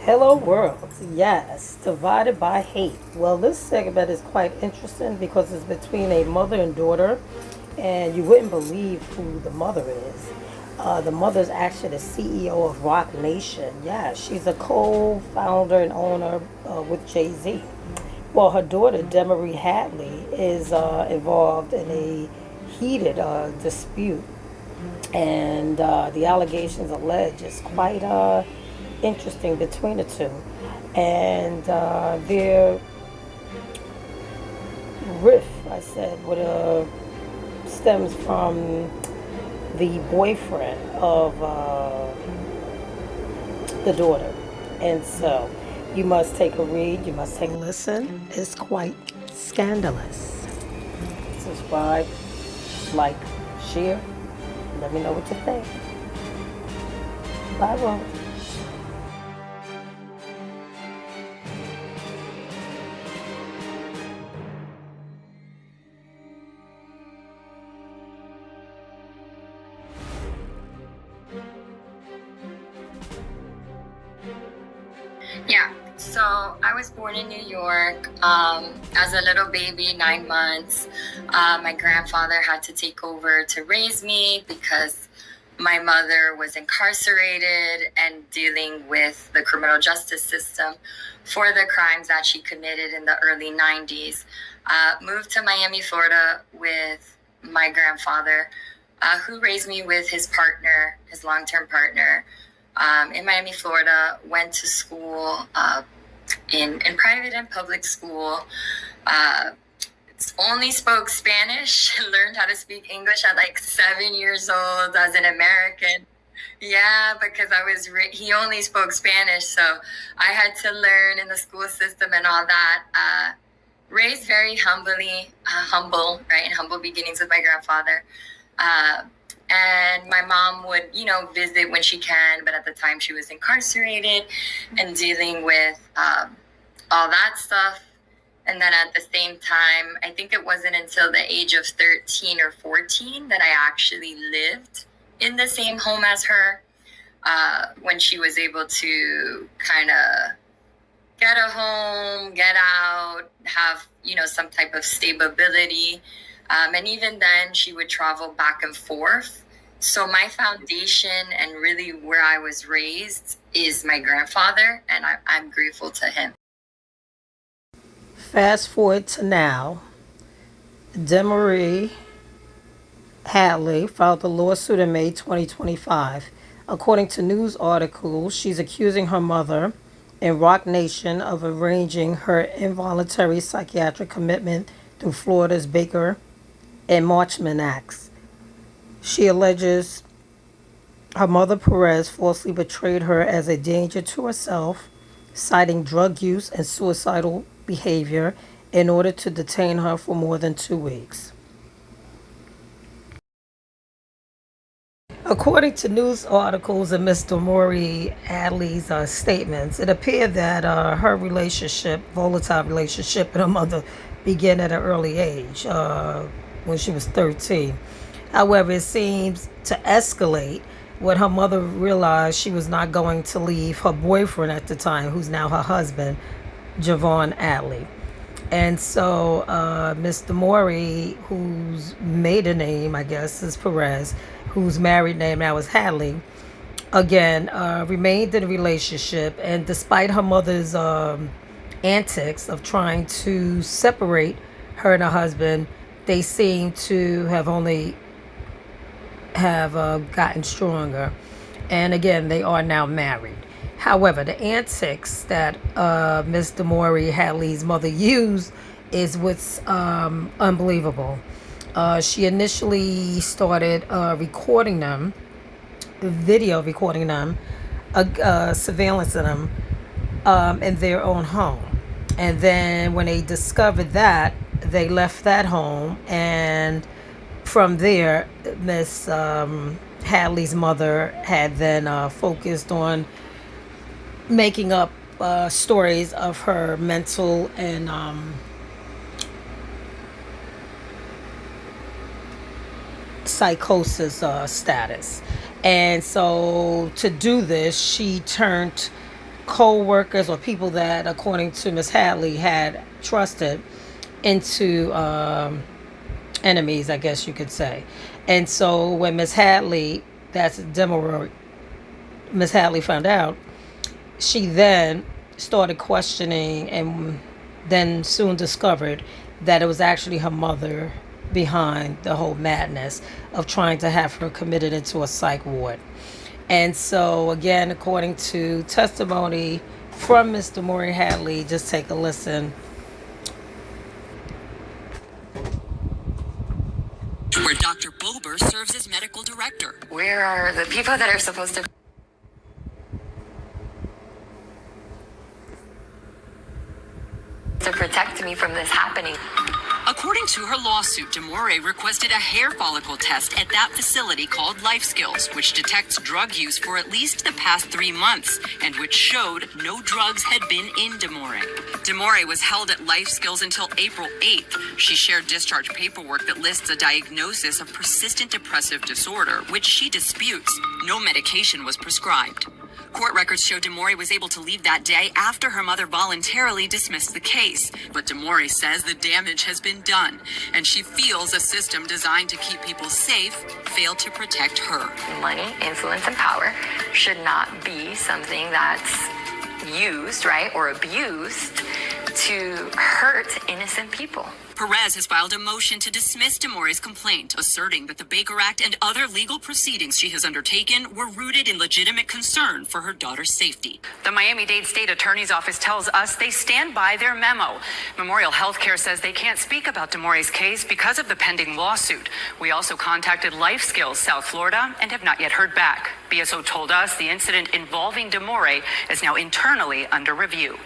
Hello world. Yes, divided by hate. Well, this segment is quite interesting because it's between a mother and daughter, and you wouldn't believe who the mother is. The mother's actually the CEO of Roc Nation. Yeah, she's a co-founder and owner with Jay-Z. Well, her daughter, Demoree Hadley, is involved in a heated dispute, and the allegations alleged is quite interesting between the two. And their riff, I said, would stems from the boyfriend of the daughter. And so you must take a read, you must take a listen. It's quite scandalous. Subscribe, like, share. Let me know what you think. Bye, world. Yeah, so I was born in New York as a little baby, 9 months. My grandfather had to take over to raise me because my mother was incarcerated and dealing with the criminal justice system for the crimes that she committed in the early 90s. Moved to Miami, Florida with my grandfather, who raised me with his partner, his long-term partner. In Miami, Florida, went to school in private and public school. Only spoke Spanish, learned how to speak English at like 7 years old as an American. Yeah, because he only spoke Spanish, so I had to learn in the school system and all that. Raised very humble, right, in humble beginnings with my grandfather. And my mom would, visit when she can, but at the time she was incarcerated and dealing with all that stuff. And then at the same time, I think it wasn't until the age of 13 or 14 that I actually lived in the same home as her, when she was able to kind of get a home, get out, have, some type of stability. And even then, she would travel back and forth. So my foundation and really where I was raised is my grandfather, and I'm grateful to him. Fast forward to now. Demoree Hadley filed a lawsuit in May 2025. According to news articles, she's accusing her mother and Roc Nation of arranging her involuntary psychiatric commitment through Florida's Baker and Marchman Acts. She alleges her mother, Perez, falsely betrayed her as a danger to herself, citing drug use and suicidal behavior in order to detain her for more than 2 weeks. According to news articles and Ms. Demoree Hadley's statements, it appeared that her volatile relationship with her mother, began at an early age, when she was 13. However, it seems to escalate when her mother realized she was not going to leave her boyfriend at the time, who's now her husband, Javon Hadley. And so Miss Demoree, whose maiden name, I guess, is Perez, whose married name now is Hadley, again, remained in a relationship. And despite her mother's antics of trying to separate her and her husband, they seem to have only gotten stronger. And again, they are now married. However, the antics that Miss Demoree Hadley's mother used is what's unbelievable. She initially started recording them, video recording them, surveillance of them in their own home. And then when they discovered that, they left that home. And from there, Miss Hadley's mother had then focused on making up stories of her mental and psychosis status. And so to do this, she turned co-workers or people that, according to Miss Hadley, had trusted into enemies, I guess you could say. And so when Miss Hadley, that's Demoree, Miss Hadley found out, she then started questioning and then soon discovered that it was actually her mother behind the whole madness of trying to have her committed into a psych ward. And so, again, according to testimony from Miss Demoree Hadley, just take a listen. Where Dr. Bober serves as medical director. Where are the people that are supposed to protect me from this happening? According to her lawsuit, Demoree requested a hair follicle test at that facility called Life Skills, which detects drug use for at least the past 3 months, and which showed no drugs had been in Demoree. Demoree was held at Life Skills until April 8th. She shared discharge paperwork that lists a diagnosis of persistent depressive disorder, which she disputes. No medication was prescribed. Court records show Demoree was able to leave that day after her mother voluntarily dismissed the case. But Demoree says the damage has been done, and she feels a system designed to keep people safe failed to protect her. Money, influence, and power should not be something that's used, right, or abused to hurt innocent people. Perez has filed a motion to dismiss Demoree's complaint, asserting that the Baker Act and other legal proceedings she has undertaken were rooted in legitimate concern for her daughter's safety. The Miami-Dade State Attorney's Office tells us they stand by their memo. Memorial Healthcare says they can't speak about Demoree's case because of the pending lawsuit. We also contacted Life Skills South Florida and have not yet heard back. BSO told us the incident involving Demoree is now internally under review.